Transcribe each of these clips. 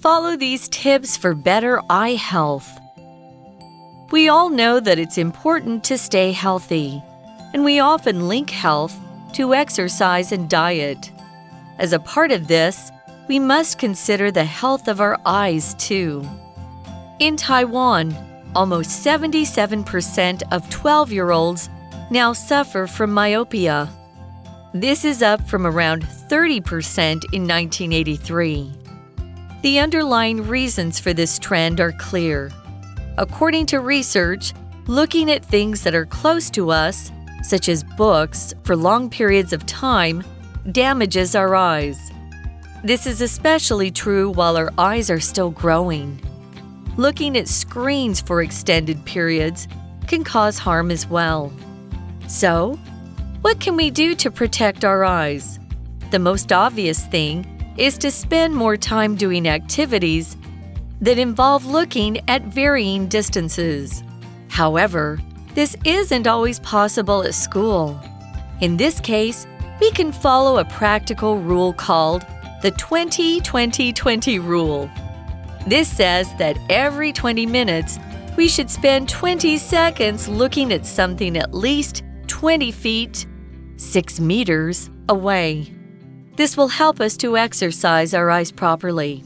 Follow these tips for better eye health. We all know that it's important to stay healthy, and we often link health to exercise and diet. As a part of this, we must consider the health of our eyes too. In Taiwan, almost 77% of 12-year-olds now suffer from myopia. This is up from around 30% in 1983. The underlying reasons for this trend are clear. According to research, looking at things that are close to us, such as books, for long periods of time, damages our eyes. This is especially true while our eyes are still growing. Looking at screens for extended periods can cause harm as well. So, what can we do to protect our eyes? The most obvious thing is to spend more time doing activities that involve looking at varying distances. However, this isn't always possible at school. In this case, we can follow a practical rule called the 20-20-20 rule. This says that every 20 minutes, we should spend 20 seconds looking at something at least 20 feet, 6 meters, away. This will help us to exercise our eyes properly.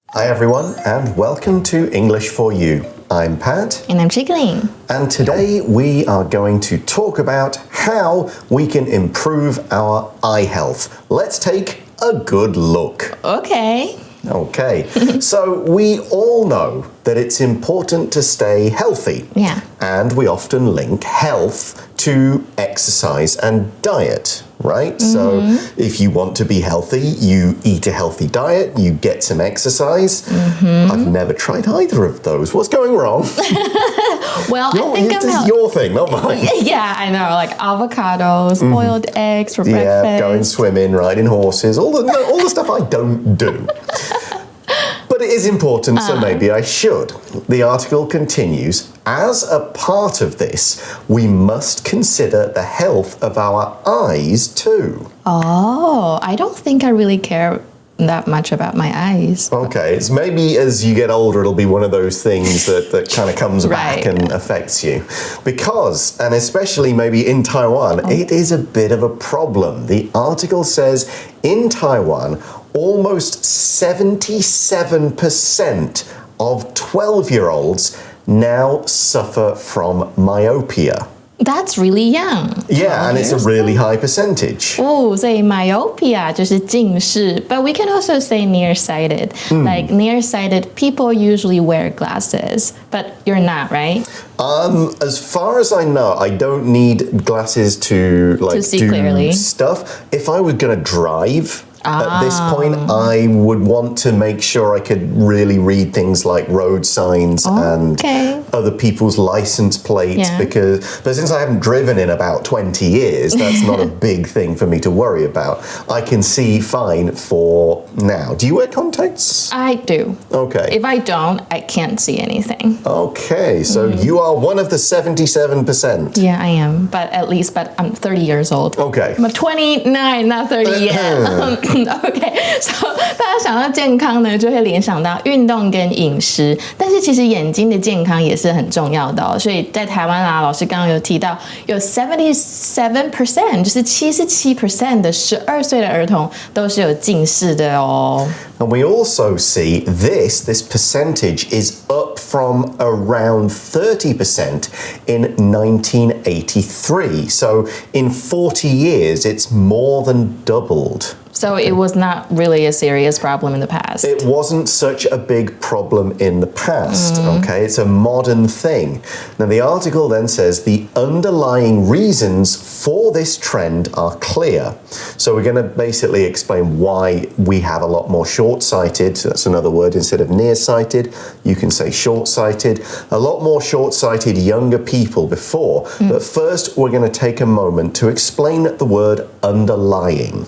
Hi everyone, and welcome to English for You. I'm Pat. And I'm Chickling. And today we are going to talk about how we can improve our eye health. Let's take a good look. Okay. So we all know that it's important to stay healthy. Yeah. And we often link health to exercise and diet, right? So if you want to be healthy, you eat a healthy diet, you get some exercise. I've never tried either of those. What's going wrong? Well, I think this is your thing, not mine. Yeah, I know, like avocados, boiled eggs for breakfast. Yeah, going swimming, riding horses, all the stuff I don't do. But it is important, so maybe I should. The article continues, as a part of this, we must consider the health of our eyes too. Oh, I don't think I really care that much about my eyes. Okay, it's maybe as you get older, it'll be one of those things that kind of comes back and affects you. Because, and especially maybe in Taiwan, it is a bit of a problem. The article says in Taiwan, almost 77% of 12-year-olds now suffer from myopia. That's really young. Yeah, and it's a really high percentage. Oh, 所以 myopia 就是近视, but we can also say nearsighted. Like nearsighted people usually wear glasses, but you're not, right? As far as I know, I don't need glasses to see do clearly. stuff. If I was going to drive, at this point, I would want to make sure I could really read things like road signs and other people's license plates but since I haven't driven in about 20 years, that's not a big thing for me to worry about. I can see fine for now. Do you wear contacts? I do. Okay. If I don't, I can't see anything. Okay, so you are one of the 77%. Yeah, I am. But I'm 30 years old. Okay. I'm 29, not 30 yet. Okay, so 大家想到健康呢，就会联想到运动跟饮食，但是其实眼睛的健康也是很重要的哦。所以在台湾啊，老师刚刚有提到，有 77%， 就是77% 的12岁的儿童都是有近视的哦。And we also see this percentage is up from around 30% in 1983. So in 40 years, it's more than doubled. So it was not really a serious problem in the past. It wasn't such a big problem in the past, okay? It's a modern thing. Now, the article then says the underlying reasons for this trend are clear. So we're going to basically explain why we have a lot more short-sighted. So that's another word instead of nearsighted. You can say short-sighted. A lot more short-sighted younger people before. But first, we're going to take a moment to explain the word underlying.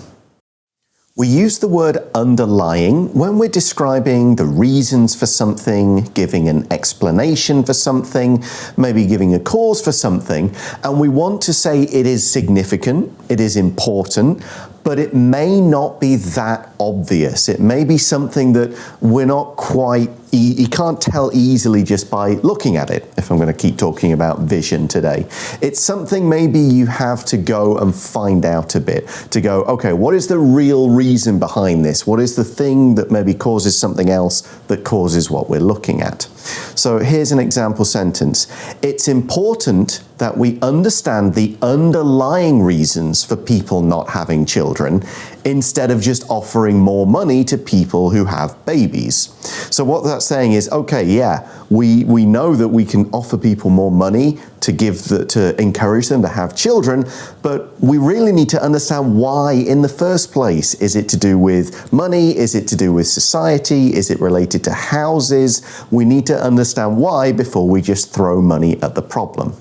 We use the word underlying when we're describing the reasons for something, giving an explanation for something, maybe giving a cause for something, and we want to say it is significant, it is important, but it may not be that obvious. It may be something that we're not quite, you can't tell easily just by looking at it, if I'm going to keep talking about vision today. It's something maybe you have to go and find out a bit, to go, okay, what is the real reason behind this? What is the thing that maybe causes something else that causes what we're looking at? So here's an example sentence. It's important that we understand the underlying reasons for people not having children instead of just offering more money to people who have babies. So what that's saying is, okay, yeah, we know that we can offer people more money to encourage them to have children, but we really need to understand why in the first place. Is it to do with money? Is it to do with society? Is it related to houses? We need to understand why before we just throw money at the problem.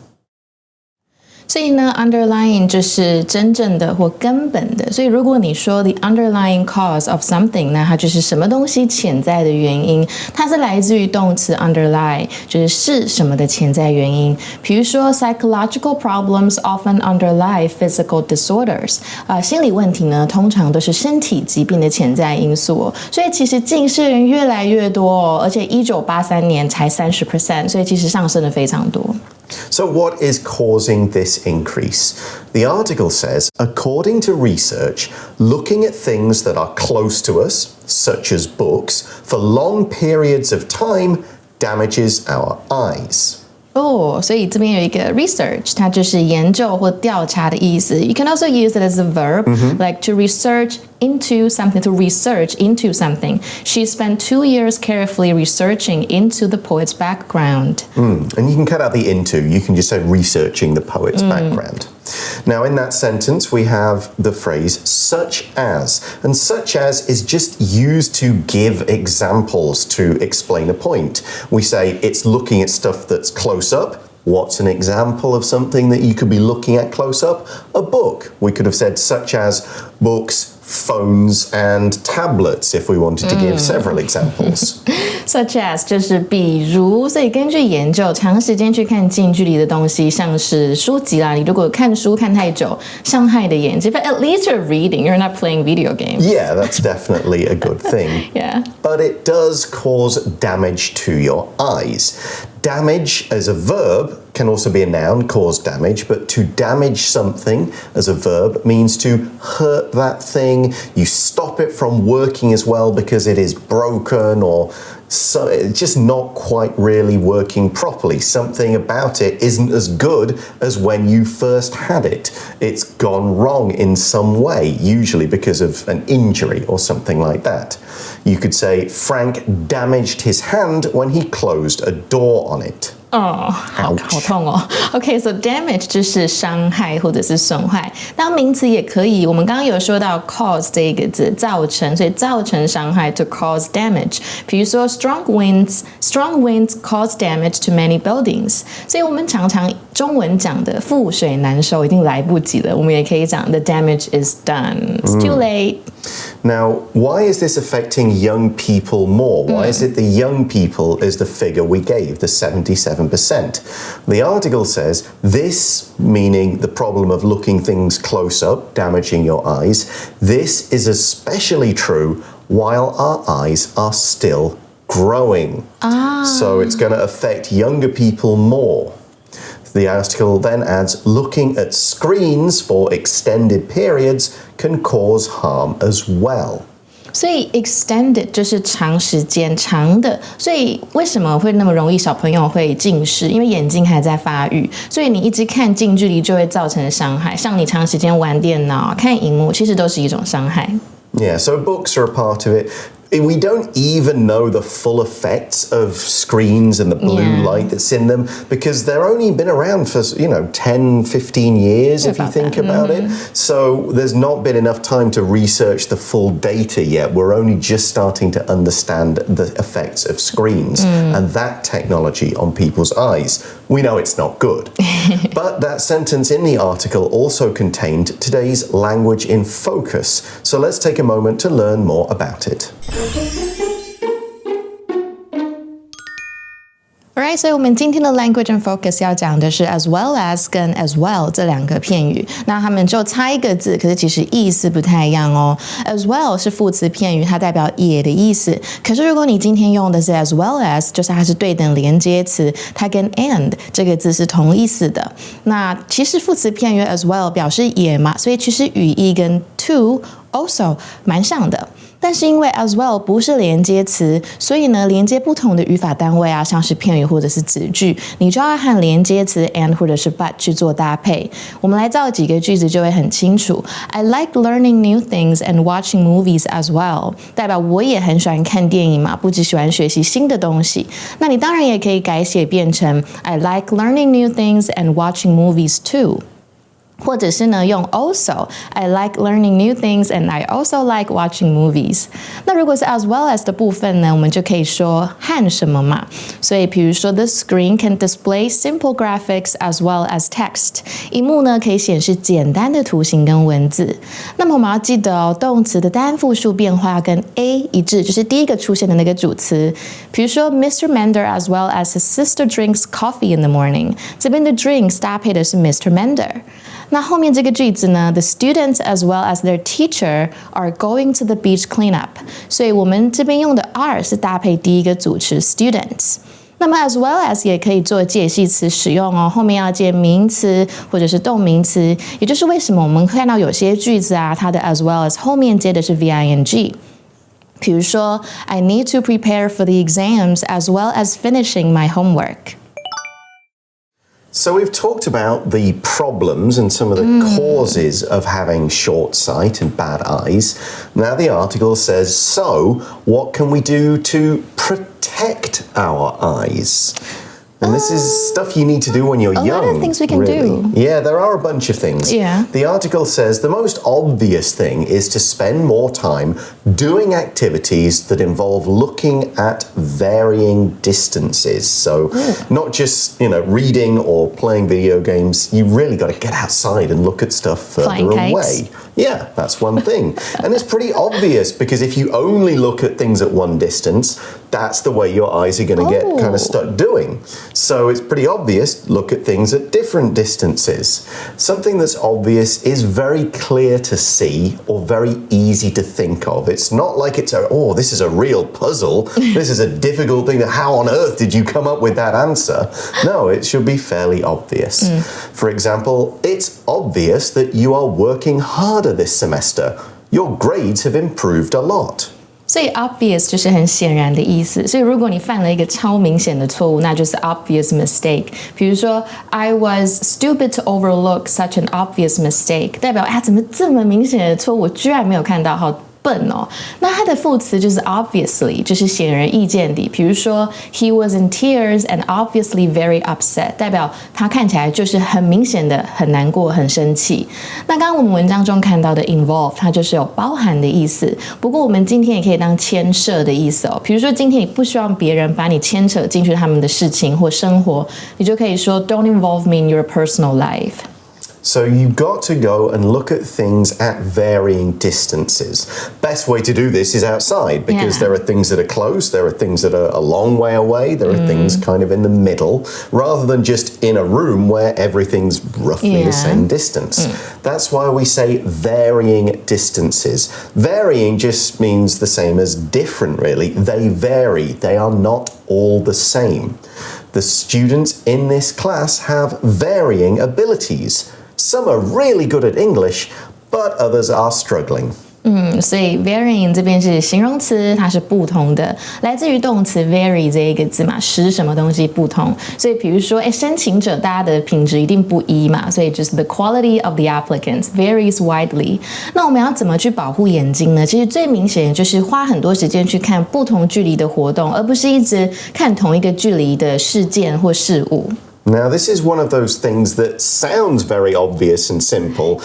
所以呢 underlying 就是真正的或根本的，所以如果你说 the underlying cause of something， 那它就是什么东西潜在的原因，它是来自于动词 underlie， 就是什么的潜在原因。比如说 psychological problems often underlie physical disorders， 心理问题呢通常都是身体疾病的潜在因素哦，所以其实近视人越来越多哦，而且1983年才30%， 所以其实上升了非常多。So what is causing this increase? The article says, according to research, looking at things that are close to us, such as books, for long periods of time damages our eyes. 所以这边有一个 research， 它就是研究或调查的意思。You can also use it as a verb, like to research into something, to research into something. She spent 2 years carefully researching into the poet's background. And you can cut out the into. You can just say researching the poet's background. Now, in that sentence, we have the phrase such as. And such as is just used to give examples to explain a point. We say it's looking at stuff that's close up. What's an example of something that you could be looking at close up? A book. We could have said such as books, phones, and tablets if we wanted to give several examples. Such as 就是比如，所以根据研究，长时间去看近距离的东西，像是书籍啦，你如果看书看太久，伤害你的眼睛。But at least you're reading, you're not playing video games. Yeah, that's definitely a good thing. Yeah. But it does cause damage to your eyes. Damage as a verb can also be a noun, cause damage, but to damage something as a verb means to hurt that thing. You stop it from working as well because it is broken or so it's just not quite really working properly. Something about it isn't as good as when you first had it. It's gone wrong in some way, usually because of an injury or something like that. You could say Frank damaged his hand when he closed a door on it. 好痛哦。OK, so damage 就是伤害或者是损坏。当名词也可以，我们刚刚有说到 cause 这一个字，造成，所以造成伤害 to cause damage。比如说 strong winds cause damage to many buildings。所以我们常常中文讲的覆水难收，已经来不及了。我们也可以讲 the damage is done. It's too late. Now, why is this affecting young people more? Why is it the young people is the figure we gave, the 77%? The article says this, meaning the problem of looking things close up, damaging your eyes, this is especially true while our eyes are still growing. So it's going to affect younger people more. The article then adds, looking at screens for extended periods can cause harm as well. 所以 extended 就是长时间长的，所以为什么会那么容易小朋友会近视？因为眼睛还在发育，所以你一直看近距离就会造成伤害。像你长时间玩电脑、看荧幕，其实都是一种伤害。Yeah, so books are a part of it. We don't even know the full effects of screens and the blue light that's in them because they're only been around for, 10, 15 years if you think about it. So there's not been enough time to research the full data yet. We're only just starting to understand the effects of screens and that technology on people's eyes. We know it's not good. But that sentence in the article also contained today's language in focus. So let's take a moment to learn more about it. Alright, 所以我们今天的 language and focus 要讲的是 as well as 跟 as well 这两个片语。那它们就差一个字，可是其实意思不太一样哦。as well 是副词片语，它代表也的意思。可是如果你今天用的是 as well as， 就是它是对等连接词，它跟 and 这个字是同意思的。那其实副词片语 as well 表示也嘛，所以其实语义跟 to also 蛮像的。但是因为 as well 不是连接词，所以呢，连接不同的语法单位啊，像是片语或者是子句，你就要和连接词 and 或者是 but 去做搭配。我们来造几个句子就会很清楚。I like learning new things and watching movies as well， 代表我也很喜欢看电影嘛，不只喜欢学习新的东西。那你当然也可以改写变成 I like learning new things and watching movies too。或者是呢，用 also I like learning new things and I also like watching movies。那如果是 as well as 的部分呢，我们就可以说和什么嘛。所以比如说 the screen can display simple graphics as well as text。萤幕呢可以显示简单的图形跟文字。那么我们要记得哦，动词的单复数变化跟 A 一致，就是第一个出现的那个主词。比如说 Mr. Mender as well as his sister drinks coffee in the morning。这边的 drinks 搭配的是 Mr. Mender。那后面这个句子呢 ，The students as well as their teacher are going to the beach cleanup。所以我们这边用的 are 是搭配第一个主词 students。那么 as well as 也可以做介系词使用哦，后面要接名词或者是动名词，也就是为什么我们看到有些句子啊，它的 as well as 后面接的是 VING。比如说 I need to prepare for the exams as well as finishing my homework。So we've talked about the problems and some of the causes of having short sight and bad eyes. Now the article says, so what can we do to protect our eyes? And this is stuff you need to do when you're young. A lot of things we can do. Yeah, there are a bunch of things. Yeah. The article says the most obvious thing is to spend more time doing activities that involve looking at varying distances. So not just, reading or playing video games. You really got to get outside and look at stuff further away. Yeah, that's one thing. And it's pretty obvious because if you only look at things at one distance, that's the way your eyes are going to get kind of stuck doing. So it's pretty obvious, look at things at different distances. Something that's obvious is very clear to see or very easy to think of. It's not like it's this is a real puzzle. This is a difficult thing. How on earth did you come up with that answer? No, it should be fairly obvious. For example, it's obvious that you are working harder this semester. Your grades have improved a lot. 所以 obvious 就是很显然的意思，所以如果你犯了一个超明显的错误，那就是 obvious mistake。比如说 I was stupid to overlook such an obvious mistake， 代表怎么这么明显的错误我居然没有看到，好笨哦。那它的副词就是 obviously， 就是显而易见的。比如说 He was in tears and obviously very upset， 代表他看起来就是很明显的很难过、很生气。那刚刚我们文章中看到的 involve， 它就是有包含的意思。不过我们今天也可以当牵涉的意思哦。比如说今天你不希望别人把你牵扯进去他们的事情或生活，你就可以说 Don't involve me in your personal life。So you've got to go and look at things at varying distances. Best way to do this is outside because there are things that are close, there are things that are a long way away, there are things kind of in the middle, rather than just in a room where everything's roughly the same distance. That's why we say varying distances. Varying just means the same as different, really. They vary. They are not all the same. The students in this class have varying abilities.Some are really good at English, but others are struggling. 所以 varying 这边是形容词，它是不同的，来自于动词 vary 这一个字嘛，使什么东西不同。所以比如说，申请者大家的品质一定不一嘛，所以就是 the quality of the applicants varies widely。那我们要怎么去保护眼睛呢？其实最明显的就是花很多时间去看不同距离的活动，而不是一直看同一个距离的事件或事物。Now, this is one of those things that sounds very obvious and simple,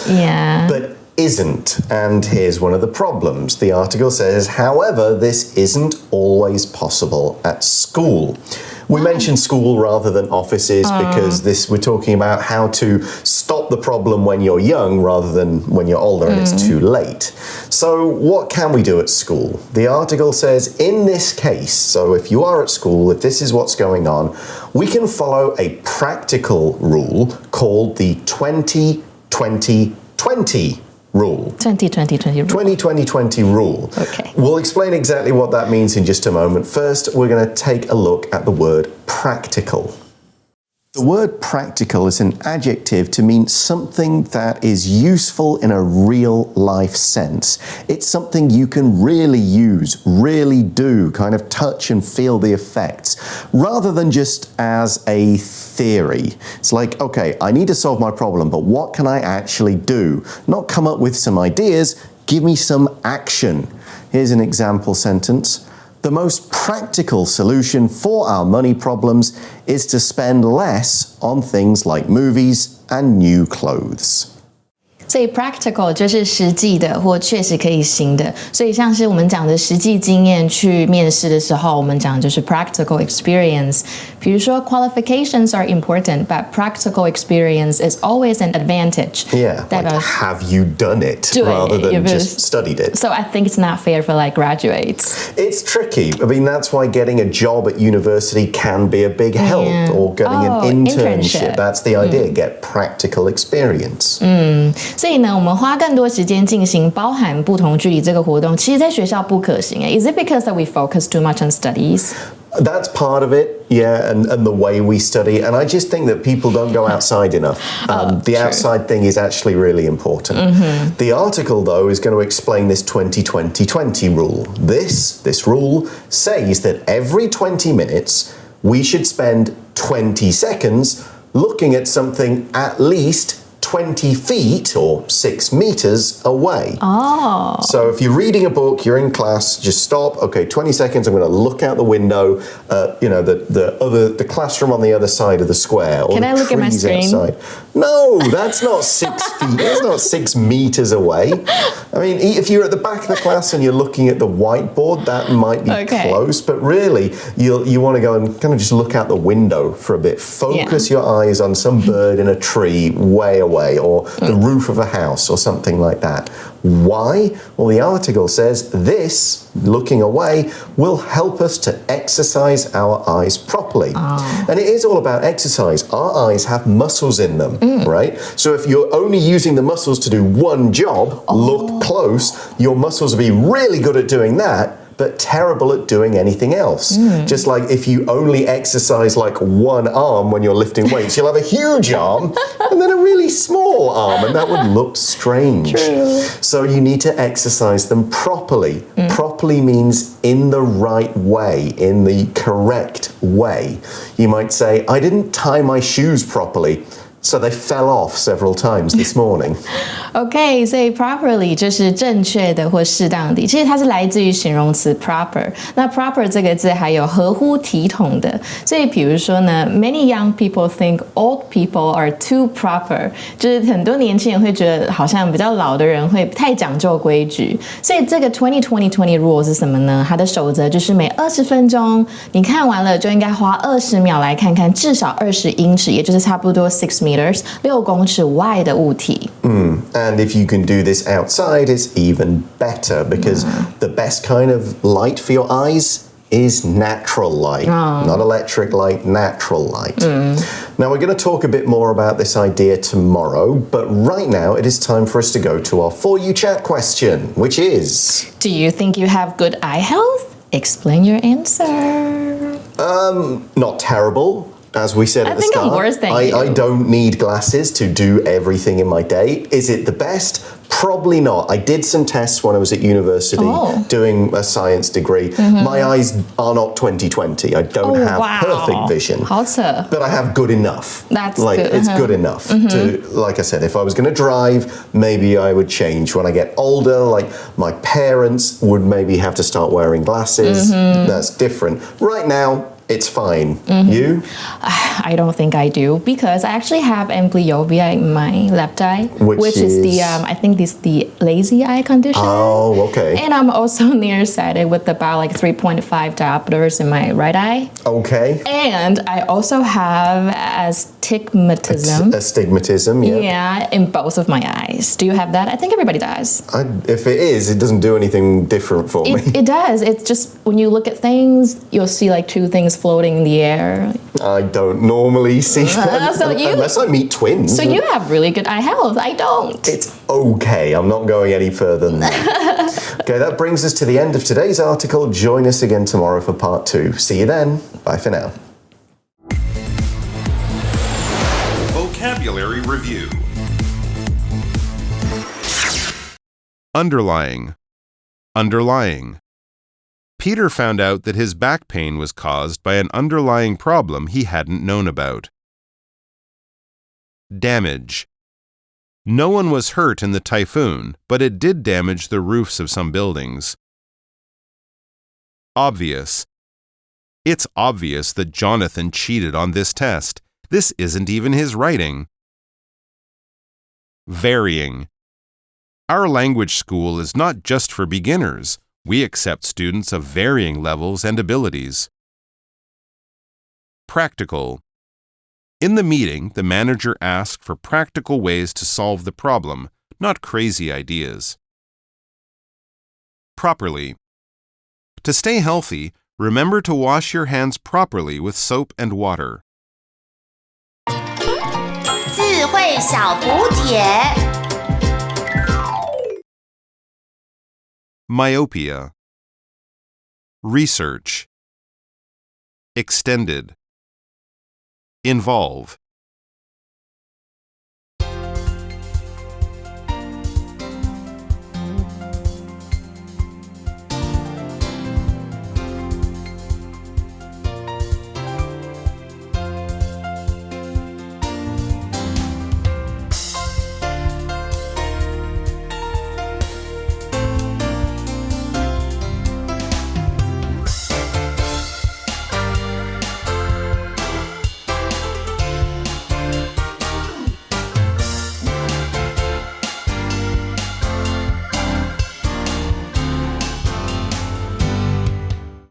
but isn't. And here's one of the problems. The article says, however, this isn't always possible at school. We mentioned school rather than offices because we're talking about how to stop the problem when you're young rather than when you're older and it's too late. So what can we do at school? The article says in this case, so if you are at school, if this is what's going on, we can follow a practical rule called the 20-20-20 rule. 20-20-20 rule. 20-20-20 rule. Okay. We'll explain exactly what that means in just a moment. First, we're going to take a look at the word practical. The word practical is an adjective to mean something that is useful in a real life sense. It's something you can really use, really do, kind of touch and feel the effects, rather than just as a theory. It's like, okay, I need to solve my problem, but what can I actually do? Not come up with some ideas, give me some action. Here's an example sentence. The most practical solution for our money problems is to spend less on things like movies and new clothes. 所以 practical 就是实际的或确实可以行的，所以像是我们讲的实际经验去面试的时候，我们讲的就是 practical experience。比如说 qualifications are important, but practical experience is always an advantage. Yeah, like have you done it rather than just studied it. So I think it's not fair for like graduates. It's tricky. I mean, that's why getting a job at university can be a big help, or getting an internship. That's the idea, get practical experience. 所以呢，我们花更多时间进行包含不同距离这个活动，其实在学校不可行。Is it because that we focus too much on studies? That's part of it, yeah, and the way we study. And I just think that people don't go outside enough. The outside thing is actually really important. The article, though, is going to explain this 20-20-20 rule. This rule says that every 20 minutes, we should spend 20 seconds looking at something at least 20 feet or 6 meters away. Oh. So if you're reading a book, you're in class, just stop. Okay, 20 seconds, I'm going to look out the window, the classroom on the other side of the square. Or Can I look at my screen? Outside. No, that's not 6 feet. That's not 6 meters away. I mean, if you're at the back of the class and you're looking at the whiteboard, that might be close. But really, you want to go and kind of just look out the window for a bit. Focus your eyes on some bird in a tree way away. Or the roof of a house or something like that. Why? Well, the article says this, looking away, will help us to exercise our eyes properly. And it is all about exercise. Our eyes have muscles in them, right? So if you're only using the muscles to do one job, look close, your muscles will be really good at doing that, but terrible at doing anything else. Just like if you only exercise like one arm when you're lifting weights, you'll have a huge arm and then a really small arm, and that would look strange. True. So you need to exercise them properly. Properly means in the right way, in the correct way. You might say, I didn't tie my shoes properly, so they fell off several times this morning. OK， 所以 properly 就是正确的或适当的，其实它是来自于形容词 proper。那 proper 这个字还有合乎体统的，所以比如说呢 ，many young people think old people are too proper， 就是很多年轻人会觉得好像比较老的人会太讲究规矩。所以这个 20-20-20 rule 是什么呢？它的守则就是每20分钟你看完了就应该花20秒来看看至少20英尺，也就是差不多6 meters 6公尺外的物体。And if you can do this outside, it's even better because the best kind of light for your eyes is natural light, not electric light, natural light. Now, we're going to talk a bit more about this idea tomorrow, but right now it is time for us to go to our For You Chat question, which is... Do you think you have good eye health? Explain your answer. Not terrible. As we said at the start, I'm worse than you. I don't need glasses to do everything in my day. Is it the best? Probably not. I did some tests when I was at university doing a science degree. My eyes are not 20/20. I don't have perfect vision. 好扯. But I have good enough. That's like, good. It's good enough to, like I said, if I was going to drive, maybe I would change. When I get older, like my parents would maybe have to start wearing glasses. That's different. Right now, it's fine. You? I don't think I do because I actually have amblyopia in my left eye, which is the I think this is the lazy eye condition. Oh, okay. And I'm also nearsighted with about like 3.5 diopters in my right eye. Okay. And I also have astigmatism. Astigmatism, yeah. Yeah, in both of my eyes. Do you have that? I think everybody does. If it is, it doesn't do anything different for me. It does. It's just when you look at things, you'll see like two things floating in the air. I don't normally see that unless I meet twins. So you have really good eye health. I don't. It's okay. I'm not going any further than that. Okay, that brings us to the end of today's article. Join us again tomorrow for part 2. See you then. Bye for now. Vocabulary Review. Underlying. Underlying. Peter found out that his back pain was caused by an underlying problem he hadn't known about. Damage. No one was hurt in the typhoon, but it did damage the roofs of some buildings. Obvious. It's obvious that Jonathan cheated on this test. This isn't even his writing. Varying. Our language school is not just for beginners. We accept students of varying levels and abilities. Practical. In the meeting, the manager asked for practical ways to solve the problem, not crazy ideas. Properly. To stay healthy, remember to wash your hands properly with soap and water. 智慧小补帖 Myopia. Research. Extended. Involve.